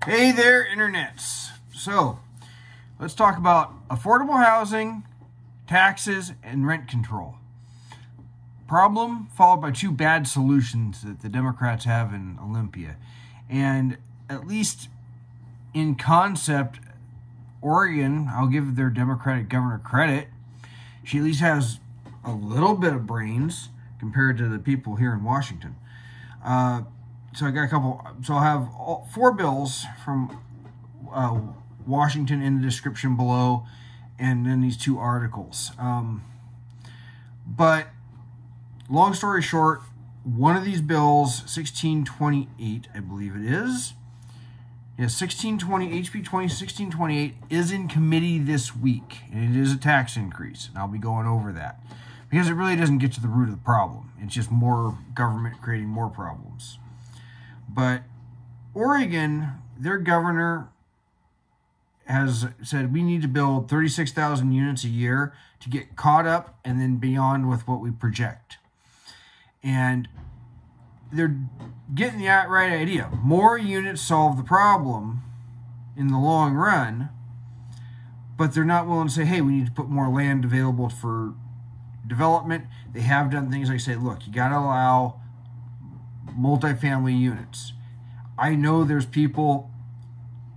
Hey there, internets. So, let's talk about affordable housing, taxes, and rent control. Problem followed by two bad solutions that the Democrats have in Olympia. And at least in concept, Oregon, I'll give their Democratic governor credit. She at least has a little bit of brains compared to the people here in Washington. So I got a couple. So I'll have four bills from Washington in the description below, and then these two articles. But long story short, one of these bills, 1628, I believe it is. Yeah, 1620, HB 1628 is in committee this week, and it is a tax increase, and I'll be going over that. Because it really doesn't get to the root of the problem. It's just more government creating more problems. But Oregon, their governor has said we need to build 36,000 units a year to get caught up and then beyond with what we project. And they're getting the right idea. More units solve the problem in the long run, but they're not willing to say, hey, we need to put more land available for development. They have done things like say, look, you got to allow multifamily units. I know there's people,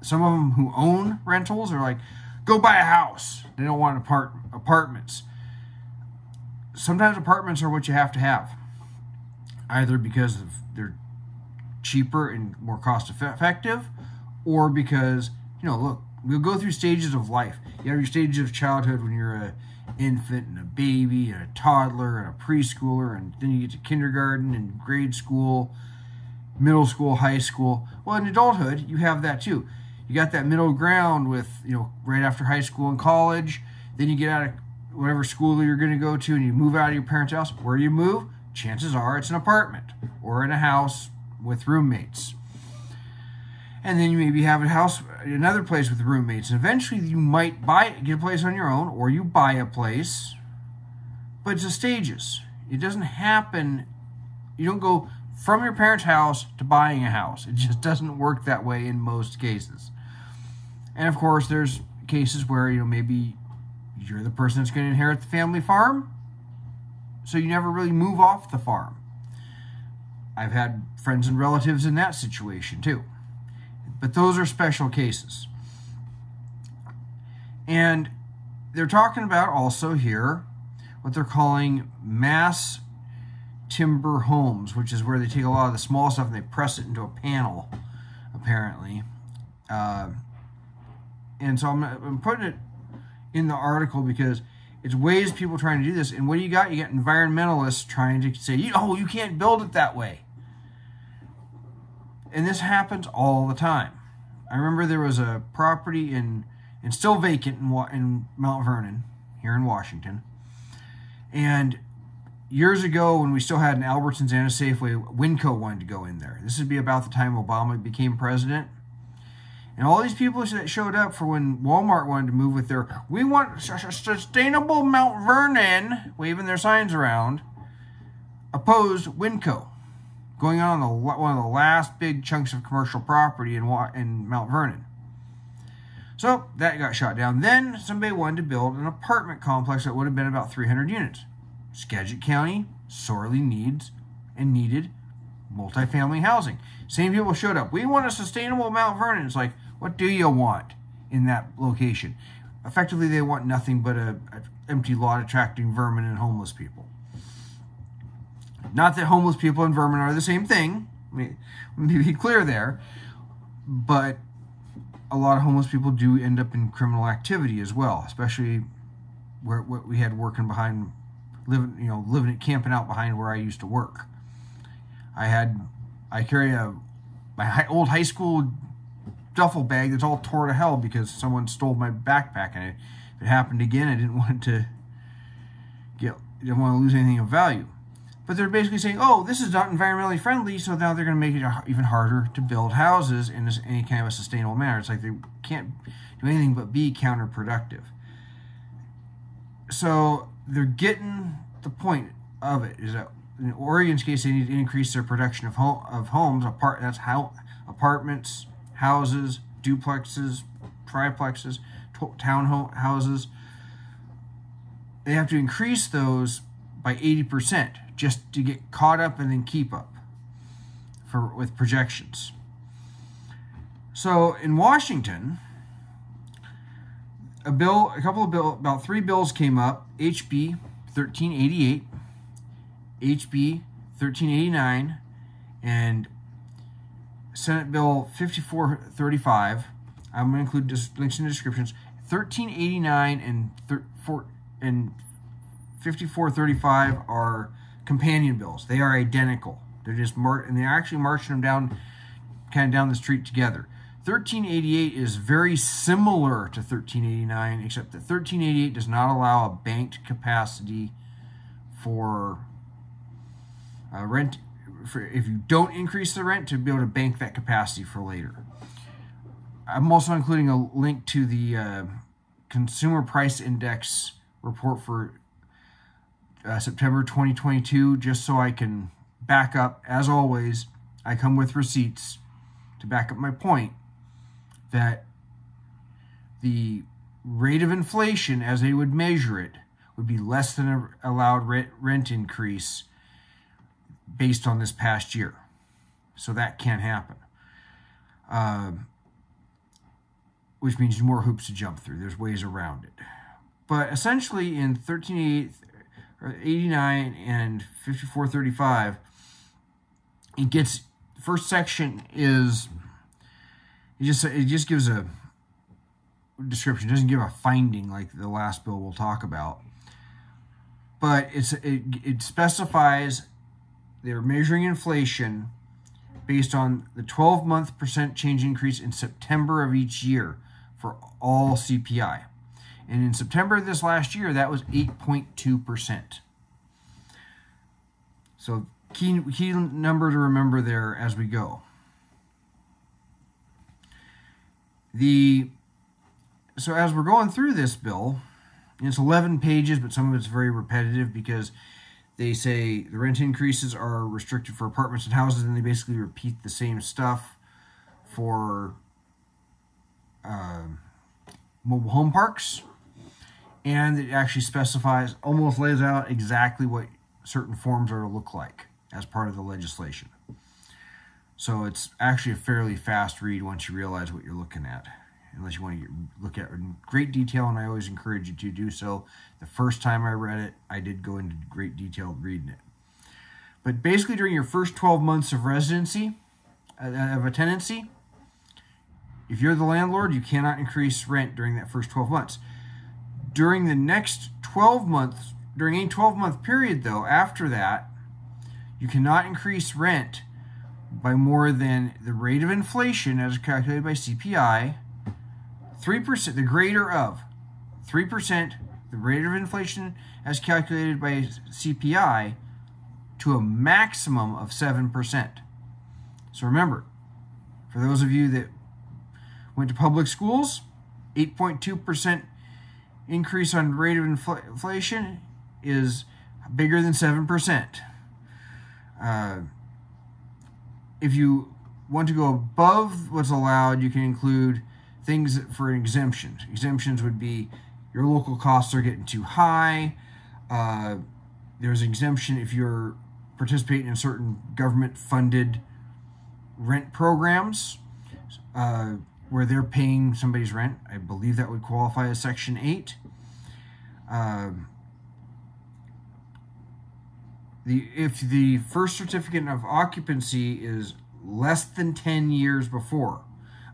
some of them who own rentals are like, go buy a house. They don't want apartments. Sometimes apartments are what you have to have, either because they're cheaper and more cost effective, or because, look, we'll go through stages of life. You have your stages of childhood when you're an infant and a baby and a toddler and a preschooler, and then you get to kindergarten and grade school, middle school, high school. Well, in adulthood, you have that too. You got that middle ground with, right after high school and college. Then you get out of whatever school you're going to go to and you move out of your parents' house. Where you move, chances are it's an apartment or in a house with roommates. And then you maybe have a house, another place with roommates. And eventually you might get a place on your own, or you buy a place. But it's a stages. It doesn't happen. You don't go from your parents' house to buying a house. It just doesn't work that way in most cases. And of course, there's cases where, maybe you're the person that's going to inherit the family farm, so you never really move off the farm. I've had friends and relatives in that situation too. But those are special cases. And they're talking about also here what they're calling mass timber homes, which is where they take a lot of the small stuff and they press it into a panel, apparently. And so I'm putting it in the article because it's ways people trying to do this. And what do you got? You got environmentalists trying to say, you can't build it that way. And this happens all the time. I remember there was a property and still vacant in Mount Vernon, here in Washington. And years ago, when we still had an Albertsons and a Safeway, Winco wanted to go in there. This would be about the time Obama became president. And all these people that showed up for when Walmart wanted to move with their, we want sustainable Mount Vernon, waving their signs around, opposed Winco, going on one of the last big chunks of commercial property in Mount Vernon. So that got shot down. Then somebody wanted to build an apartment complex that would have been about 300 units. Skagit County sorely needed multifamily housing. Same people showed up. We want a sustainable Mount Vernon. It's like, what do you want in that location? Effectively, they want nothing but an empty lot attracting vermin and homeless people. Not that homeless people and vermin are the same thing. Let me be clear there. But a lot of homeless people do end up in criminal activity as well, especially where we had working behind, camping out behind where I used to work. I carry my old high school duffel bag that's all tore to hell because someone stole my backpack, and if it happened again, I didn't want to lose anything of value. But they're basically saying, oh, this is not environmentally friendly, so now they're going to make it even harder to build houses in any kind of a sustainable manner. It's like they can't do anything but be counterproductive. So they're getting the point of it, is that in Oregon's case, they need to increase their production of homes. That's how apartments, houses, duplexes, triplexes, townhouses. They have to increase those by 80% just to get caught up and then keep up with projections. So in Washington, about 3 bills came up: HB 1388, HB 1389, and Senate Bill 5435. I'm going to include links in the descriptions. 1389 and 5435 are companion bills. They are identical. They're just and they're actually marching them down the street together. 1388 is very similar to 1389, except that 1388 does not allow a banked capacity for rent. If you don't increase the rent, to be able to bank that capacity for later. I'm also including a link to the Consumer Price Index report for September 2022, just so I can back up. As always, I come with receipts to back up my point that the rate of inflation, as they would measure it, would be less than an allowed rent increase based on this past year. So that can't happen. Which means more hoops to jump through. There's ways around it. But essentially in 1389 and 5435, the first section is, it just gives a description. It doesn't give a finding like the last bill we'll talk about. But it specifies they're measuring inflation based on the 12-month percent change increase in September of each year for all CPI. And in September of this last year, that was 8.2%. So key number to remember there as we go. So as we're going through this bill, it's 11 pages, but some of it's very repetitive because they say the rent increases are restricted for apartments and houses, and they basically repeat the same stuff for mobile home parks. And it actually specifies, almost lays out exactly what certain forms are to look like as part of the legislation. So it's actually a fairly fast read once you realize what you're looking at, unless you want to look at it in great detail, and I always encourage you to do so. The first time I read it, I did go into great detail reading it. But basically during your first 12 months of residency, of a tenancy, if you're the landlord, you cannot increase rent during that first 12 months. During the next 12 months, during a 12-month period though, after that, you cannot increase rent by more than the rate of inflation as calculated by CPI, 3%, the greater of 3%, the rate of inflation as calculated by CPI, to a maximum of 7%. So remember, for those of you that went to public schools, 8.2% increase on rate of inflation is bigger than 7%. If you want to go above what's allowed, you can include things for exemptions. Exemptions would be your local costs are getting too high. There's an exemption if you're participating in certain government-funded rent programs where they're paying somebody's rent. I believe that would qualify as Section 8. If the first certificate of occupancy is less than 10 years before,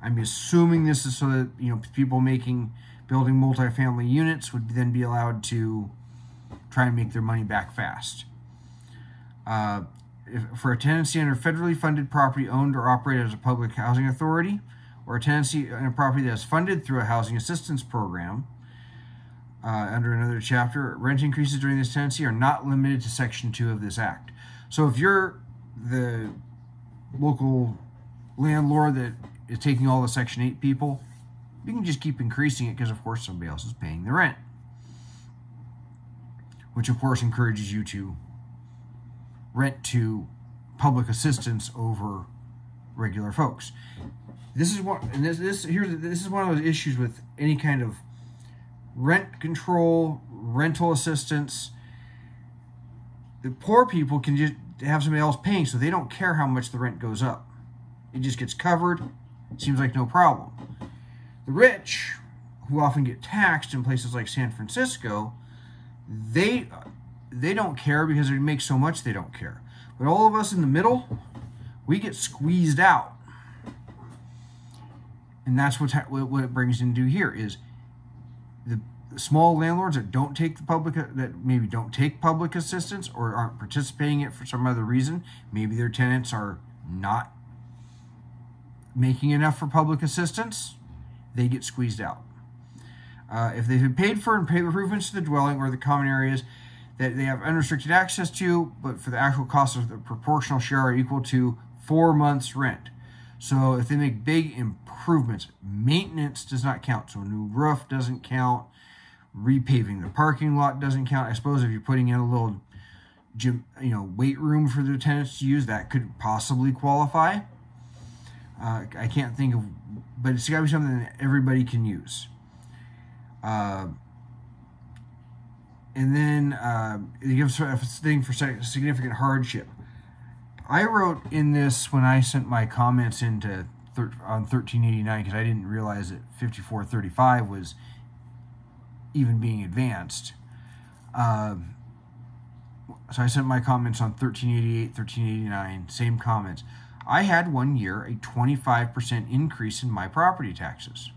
I'm assuming this is so that people building multifamily units would then be allowed to try and make their money back fast. For a tenancy under federally funded property owned or operated as a public housing authority, or a tenancy on a property that is funded through a housing assistance program, under another chapter, rent increases during this tenancy are not limited to Section 2 of this Act. So if you're the local landlord that is taking all the Section 8 people, you can just keep increasing it because, of course, somebody else is paying the rent. Which, of course, encourages you to rent to public assistance over regular folks. This is what, and this is one of those issues with any kind of rent control, rental assistance. The poor people can just have somebody else paying, so they don't care how much the rent goes up. It just gets covered. It seems like no problem. The rich, who often get taxed in places like San Francisco, they don't care because they make so much they don't care. But all of us in the middle, we get squeezed out. And that's what it brings into here is the small landlords that don't take the public, that maybe don't take public assistance or aren't participating in it for some other reason. Maybe their tenants are not making enough for public assistance. They get squeezed out. If they've been paid for improvements to the dwelling or the common areas that they have unrestricted access to, but for the actual cost of the proportional share are equal to 4 months' rent. So if they make big improvements, maintenance does not count. So a new roof doesn't count. Repaving the parking lot doesn't count. I suppose if you're putting in a little gym, weight room for the tenants to use, that could possibly qualify. I can't think of, but it's got to be something that everybody can use. And then it gives a thing for significant hardship. I wrote in this when I sent my comments into on 1389 because I didn't realize that 5435 was even being advanced. So I sent my comments on 1388, 1389, same comments. I had 1 year a 25% increase in my property taxes.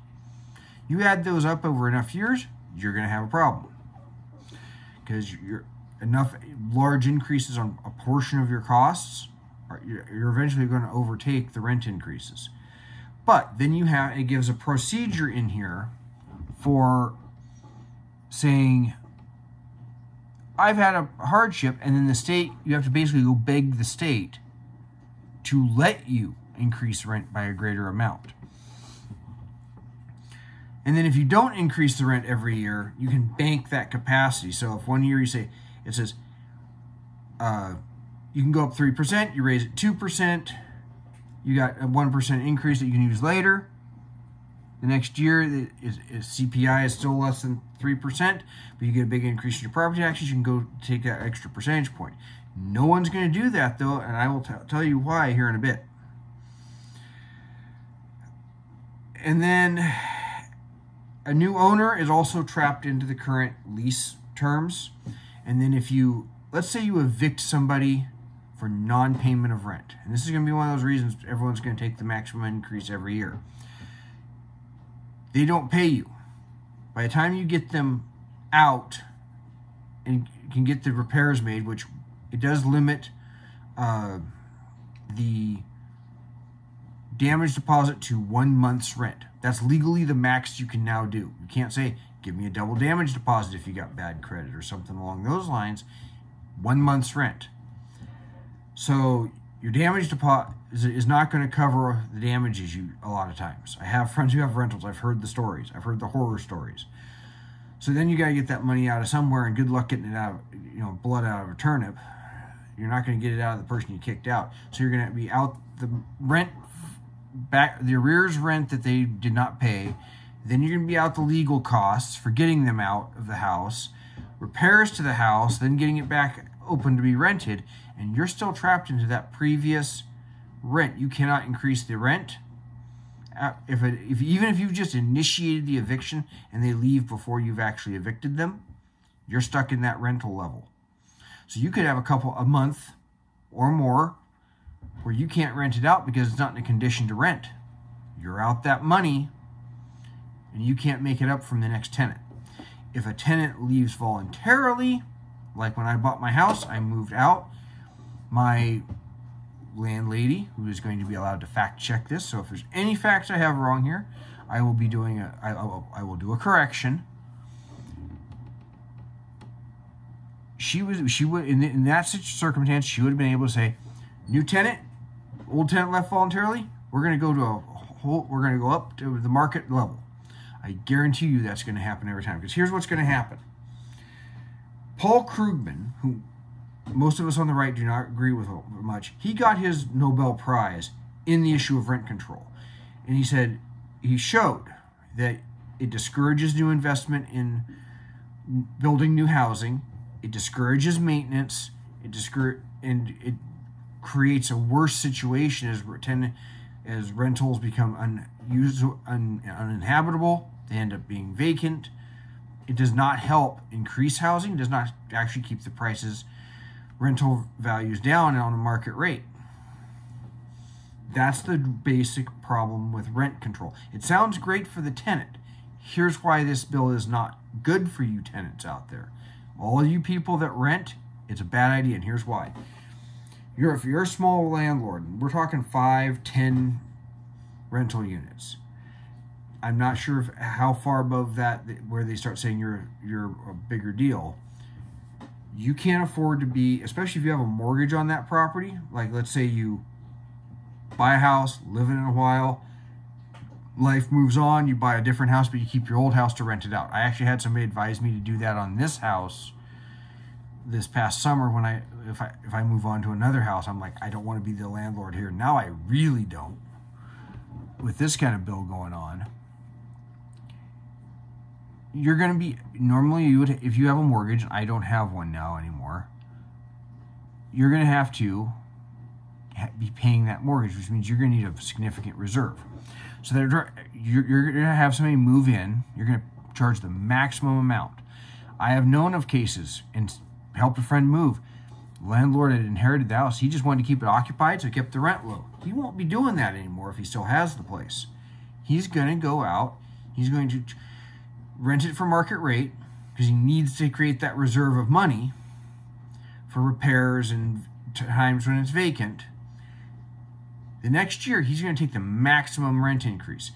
You add those up over enough years, you're going to have a problem. Because enough large increases on a portion of your costs, you're eventually going to overtake the rent increases. But then it gives a procedure in here for saying, I've had a hardship, and then the state, you have to basically go beg the state to let you increase rent by a greater amount. And then if you don't increase the rent every year, you can bank that capacity. So if 1 year it says, you can go up 3%, you raise it 2%, you got a 1% increase that you can use later. The next year, CPI is still less than 3%, but you get a big increase in your property taxes, you can go take that extra percentage point. No one's going to do that, though, and I will tell you why here in a bit. And then a new owner is also trapped into the current lease terms. And then let's say you evict somebody for non-payment of rent. And this is going to be one of those reasons everyone's going to take the maximum increase every year. They don't pay you. By the time you get them out and can get the repairs made, which it does limit the damage deposit to 1 month's rent. That's legally the max you can now do. You can't say, give me a double damage deposit if you got bad credit or something along those lines. 1 month's rent. So your damage deposit is not going to cover the damages a lot of times. I have friends who have rentals. I've heard the stories. I've heard the horror stories. So then you got to get that money out of somewhere, and good luck getting it out of, blood out of a turnip. You're not going to get it out of the person you kicked out. So you're going to be out the rent back, the arrears rent that they did not pay. Then you're going to be out the legal costs for getting them out of the house, repairs to the house, then getting it back open to be rented, and you're still trapped into that previous rent. You cannot increase the rent. Even if you've just initiated the eviction and they leave before you've actually evicted them, you're stuck in that rental level. So you could have a month or more where you can't rent it out because it's not in a condition to rent. You're out that money and you can't make it up from the next tenant. If a tenant leaves voluntarily, like when I bought my house, I moved out. My landlady, who is going to be allowed to fact check this, so if there's any facts I have wrong here, I will be doing I will do a correction. She would in that circumstance, she would have been able to say, new tenant, old tenant left voluntarily, we're going to go up to the market level. I guarantee you that's going to happen every time, because here's what's going to happen. Paul Krugman, who most of us on the right do not agree with much, he got his Nobel Prize in the issue of rent control. And he said, he showed that it discourages new investment in building new housing. It discourages maintenance. And it creates a worse situation as rentals become uninhabitable. They end up being vacant. It does not help increase housing. It does not actually keep the rental values down on a market rate. That's the basic problem with rent control. It sounds great for the tenant. Here's why this bill is not good for you tenants out there. All of you people that rent, it's a bad idea, and here's why. If you're a small landlord, we're talking 5, 10 rental units. I'm not sure how far above that where they start saying you're a bigger deal. You can't afford to be, especially if you have a mortgage on that property. Like, let's say you buy a house, live in it a while, life moves on, you buy a different house, but you keep your old house to rent it out. I actually had somebody advise me to do that on this house this past summer when if I move on to another house. I'm like, I don't want to be the landlord here. Now I really don't. With this kind of bill going on, you're going to be, normally you would, if you have a mortgage, and I don't have one now anymore, you're going to have to be paying that mortgage, which means you're going to need a significant reserve. So that you're going to have somebody move in, you're going to charge the maximum amount. I have known of cases and helped a friend move. The landlord had inherited the house. He just wanted to keep it occupied, so he kept the rent low. He won't be doing that anymore if he still has the place. He's going to go out, he's going to rent it for market rate because he needs to create that reserve of money for repairs and times when it's vacant. The next year, he's going to take the maximum rent increase.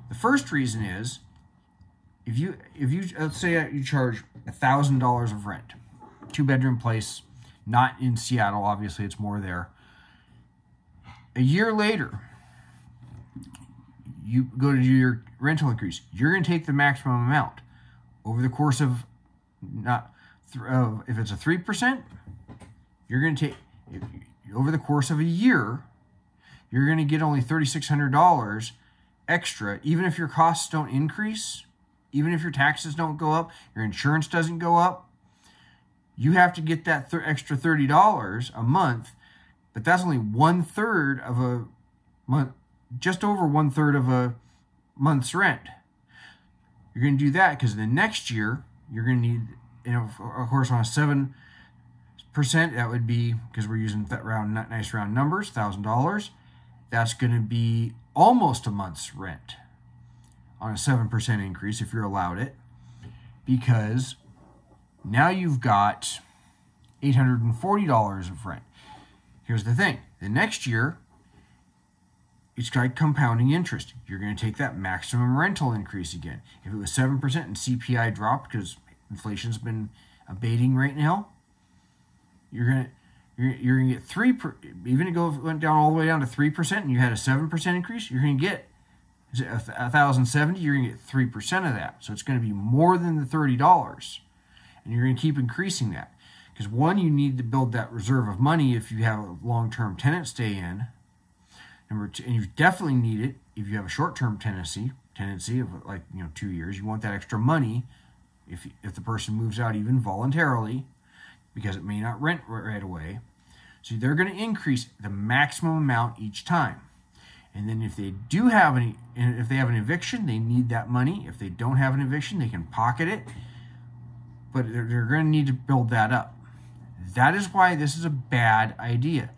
The first reason is, if you let's say you charge $1,000 of rent, 2-bedroom place, not in Seattle, obviously it's more there. A year later, you go to do your rental increase. You're going to take the maximum amount over the course of if it's a 3%, you're going to take over the course of a year. You're going to get only $3,600 extra, even if your costs don't increase, even if your taxes don't go up, your insurance doesn't go up. You have to get that extra $30 a month, but that's only 1/3 of a month, just over 1/3 of a month's rent. You're going to do that because the next year you're going to need, of course, on a 7%, that would be, because we're using that nice round numbers, $1,000. That's going to be almost a month's rent on a 7% increase if you're allowed it, because now you've got $840 of rent. Here's the thing. The next year, it's like compounding interest. You're going to take that maximum rental increase again. If it was 7% and CPI dropped because inflation's been abating right now, you're going to get 3%. Even if it went down all the way down to 3% and you had a 7% increase, you're going to get $1,070. You're going to get 3% of that. So it's going to be more than the $30, and you're going to keep increasing that because one, you need to build that reserve of money if you have a long-term tenant stay in. Number two, and you definitely need it if you have a short-term tenancy of 2 years. You want that extra money if the person moves out even voluntarily, because it may not rent right away. So they're going to increase the maximum amount each time. And then if they have an eviction, they need that money. If they don't have an eviction, they can pocket it. But they're going to need to build that up. That is why this is a bad idea.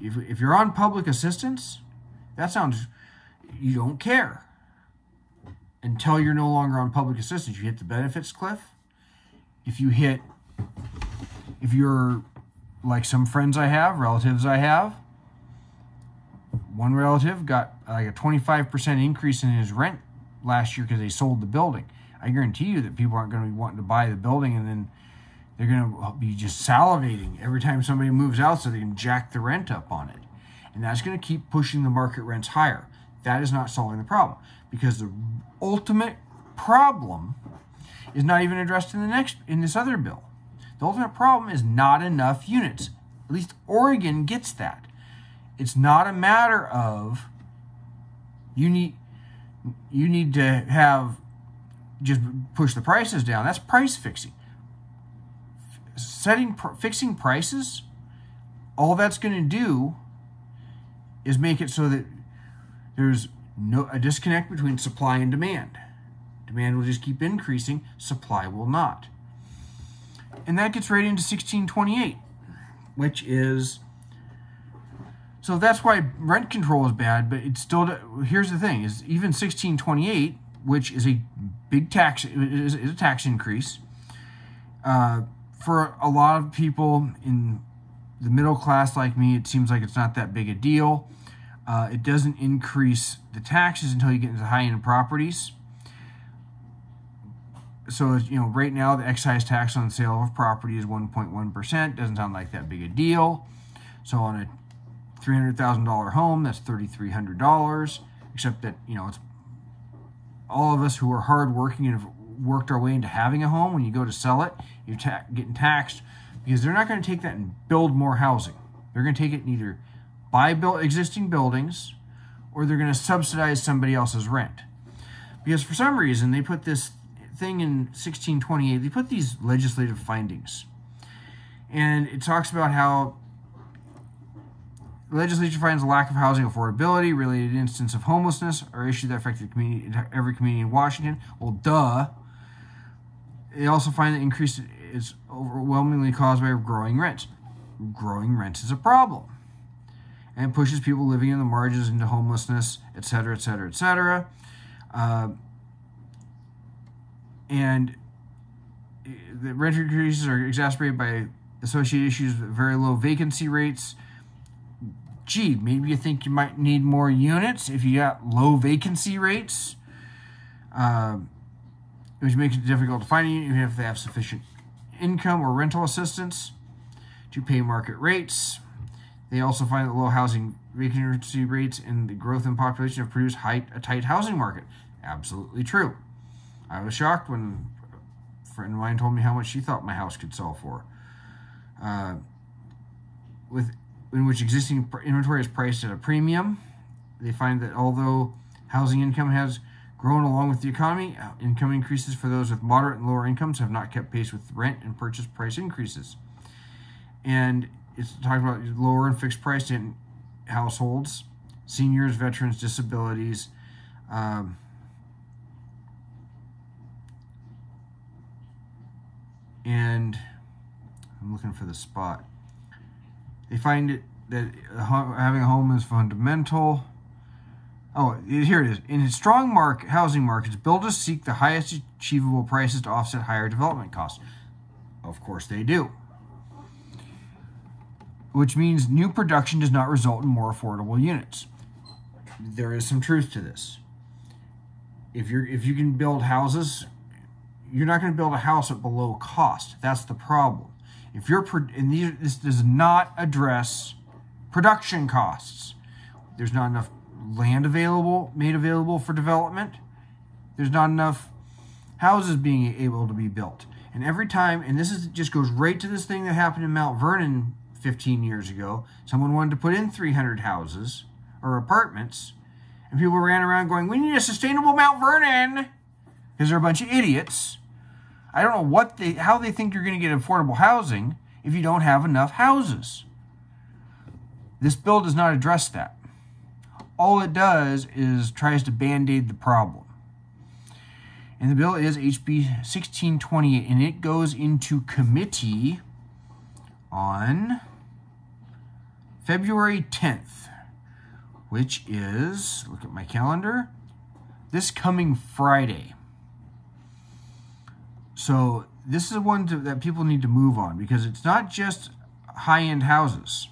If you're on public assistance, you don't care until you're no longer on public assistance. You hit the benefits cliff. If you're like some friends I have, relatives I have, one relative got like a 25% increase in his rent last year because they sold the building. I guarantee you that people aren't going to be wanting to buy the building, and then they're going to be just salivating every time somebody moves out so they can jack the rent up on it. And that's going to keep pushing the market rents higher. That is not solving the problem, because the ultimate problem is not even addressed in this other bill. The ultimate problem is not enough units. At least Oregon gets that. It's not a matter of You need to have just push the prices down. That's price fixing. Fixing prices, all that's going to do is make it so that there's a disconnect between supply and demand. Demand will just keep increasing, supply will not. And that gets right into 1628, which is, so that's why rent control is bad, but it's still, here's the thing, is even 1628, which is a big tax, is a tax increase, for a lot of people in the middle class like me, it seems like it's not that big a deal. It doesn't increase the taxes until you get into high-end properties. So, you know, right now the excise tax on the sale of property is 1.1%. Doesn't sound like that big a deal. So on a $300,000 home, that's $3,300. Except that, you know, it's all of us who are hardworking and have worked our way into having a home. When you go to sell it, you're getting taxed because they're not going to take that and build more housing. They're going to take it and either buy existing buildings or they're going to subsidize somebody else's rent. Because for some reason they put this thing in 1628, they put these legislative findings. And it talks about how the legislature finds a lack of housing affordability, related instance of homelessness, or issue that affected every community in Washington. Well, duh. They also find that increase is overwhelmingly caused by growing rents. Growing rents is a problem. And it pushes people living in the margins into homelessness, etc., etc., etc. And the rent increases are exacerbated by associated issues with very low vacancy rates. Gee, maybe you think you might need more units if you got low vacancy rates, which makes it difficult to find a unit even if they have sufficient income or rental assistance to pay market rates. They also find that low housing vacancy rates and the growth in population have produced a tight housing market. Absolutely true. I was shocked when a friend of mine told me how much she thought my house could sell for. In which existing inventory is priced at a premium. They find that although housing income has grown along with the economy, income increases for those with moderate and lower incomes have not kept pace with rent and purchase price increases. And it's talking about lower and fixed price in households, seniors, veterans, disabilities, and I'm looking for the spot. They find it that having a home is fundamental. Oh, here it is. In strong housing markets, builders seek the highest achievable prices to offset higher development costs. Of course they do. Which means new production does not result in more affordable units. There is some truth to this. If you can build houses, you're not going to build a house at below cost. That's the problem. This does not address production costs. There's not enough land made available for development. There's not enough houses being able to be built. And every time, and just goes right to this thing that happened in Mount Vernon 15 years ago. Someone wanted to put in 300 houses or apartments, and people ran around going, "We need a sustainable Mount Vernon," because they're a bunch of idiots. I don't know how they think you're going to get affordable housing if you don't have enough houses. This bill does not address that. All it does is tries to band-aid the problem. And the bill is HB 1628, and it goes into committee on February 10th, which is, look at my calendar, this coming Friday. So this is one that people need to move on, because it's not just high-end houses.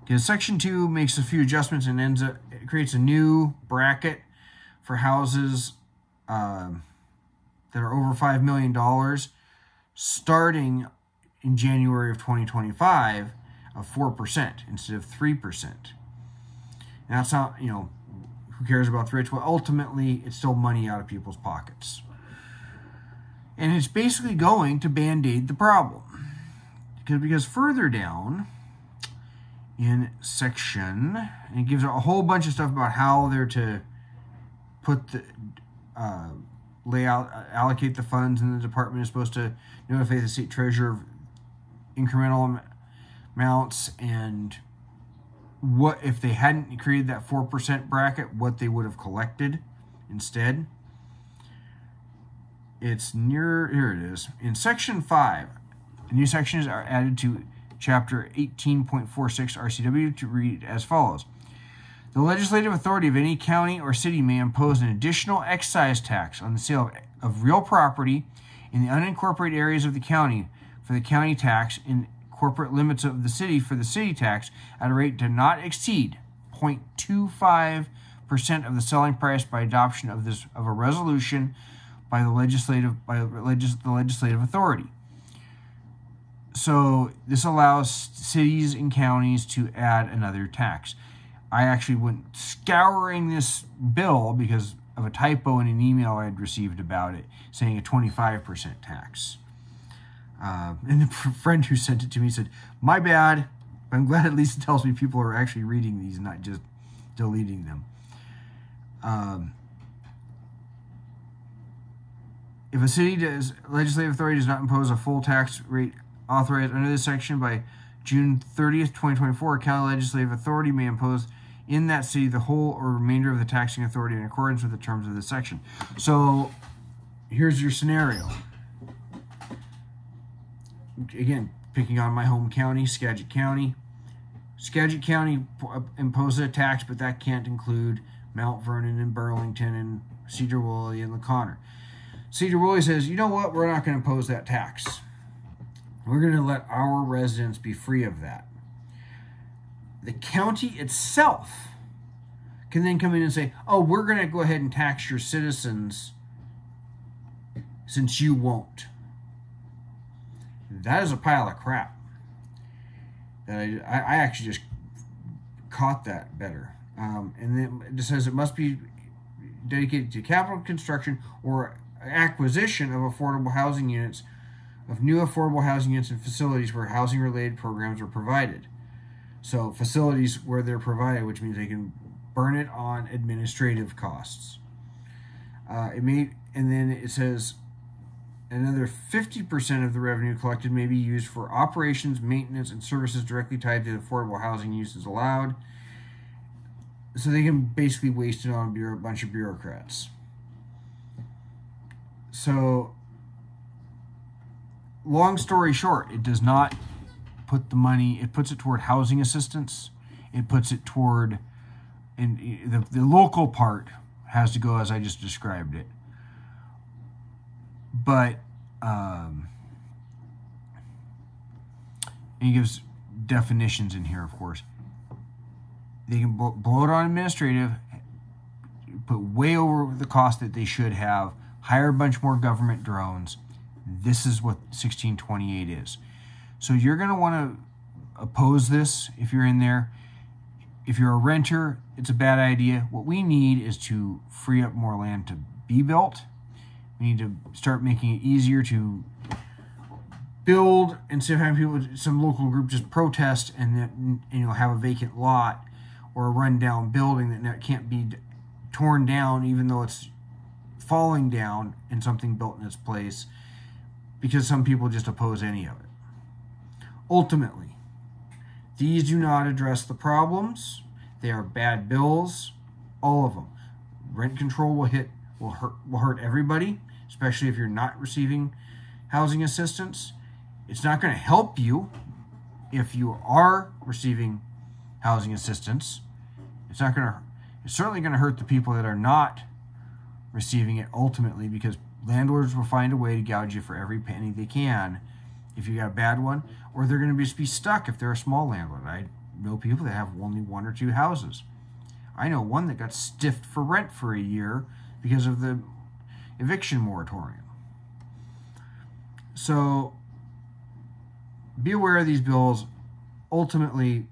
Because Section 2 makes a few adjustments and it creates a new bracket for houses that are over $5 million starting in January of 2025 of 4% instead of 3%. Now, it's not, who cares about the rich? Well, ultimately, it's still money out of people's pockets. And it's basically going to band-aid the problem. Because further down, in section, and it gives a whole bunch of stuff about how they're to put the allocate the funds, and the department is supposed to notify the state treasurer of incremental amounts, and what if they hadn't created that 4% bracket, what they would have collected instead. It's near, here it is. In section 5, new sections are added to chapter 18.46 RCW to read as follows. The legislative authority of any county or city may impose an additional excise tax on the sale of real property in the unincorporated areas of the county for the county tax, in corporate limits of the city for the city tax, at a rate to not exceed 0.25% of the selling price, by adoption of a resolution by the legislative authority. So this allows cities and counties to add another tax. I actually went scouring this bill because of a typo in an email I had received about it, saying a 25% tax. And the friend who sent it to me said, "My bad, but I'm glad at least it tells me people are actually reading these, not just deleting them." If a city legislative authority does not impose a full tax rate authorized under this section by June 30th, 2024, a county legislative authority may impose in that city the whole or remainder of the taxing authority in accordance with the terms of this section. So here's your scenario. Again, picking on my home county, Skagit County. Skagit County imposes a tax, but that can't include Mount Vernon and Burlington and Cedar Woolley and LaConner. Cedar Woolley says, you know what, we're not going to impose that tax. We're going to let our residents be free of that. The county itself can then come in and say, oh, we're going to go ahead and tax your citizens since you won't. That is a pile of crap. I actually just caught that better. And then it says it must be dedicated to capital construction or acquisition of affordable housing units, of new affordable housing units and facilities where housing-related programs are provided. So facilities where they're provided, which means they can burn it on administrative costs. And then it says another 50% of the revenue collected may be used for operations, maintenance, and services directly tied to affordable housing uses allowed. So they can basically waste it on a bunch of bureaucrats. So, long story short, it does not put the money, it puts it toward housing assistance. It puts it toward, and the local part has to go as I just described it. But, and he gives definitions in here, of course. They can blow it on administrative, put way over the cost that they should have, hire a bunch more government drones. This is what 1628 is. So you're going to want to oppose this if you're in there. If you're a renter, it's a bad idea. What we need is to free up more land to be built. We need to start making it easier to build, instead of having some local group just protest and then, have a vacant lot or a rundown building that can't be torn down even though it's falling down and something built in its place, because some people just oppose any of it. Ultimately, these do not address the problems. They are bad bills, all of them. Rent control will hurt everybody, especially if you're not receiving housing assistance. It's not going to help you if you are receiving housing assistance. It's certainly going to hurt the people that are not receiving it ultimately, because landlords will find a way to gouge you for every penny they can if you got a bad one, or they're going to be stuck if they're a small landlord. I know people that have only 1 or 2 houses. I know one that got stiffed for rent for a year because of the eviction moratorium. So be aware of these bills. Ultimately,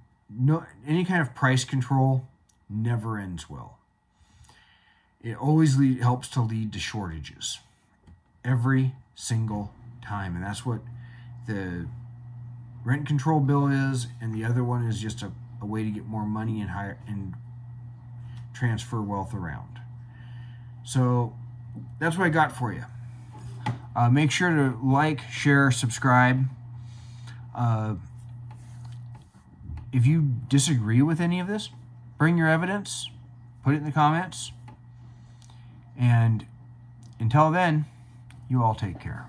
any kind of price control never ends well. It always helps to lead to shortages every single time, and that's what the rent control bill is, and the other one is just a a way to get more money and transfer wealth around. So that's what I got for you. Make sure to like, share, subscribe. If you disagree with any of this, bring your evidence, put it in the comments. And until then, you all take care.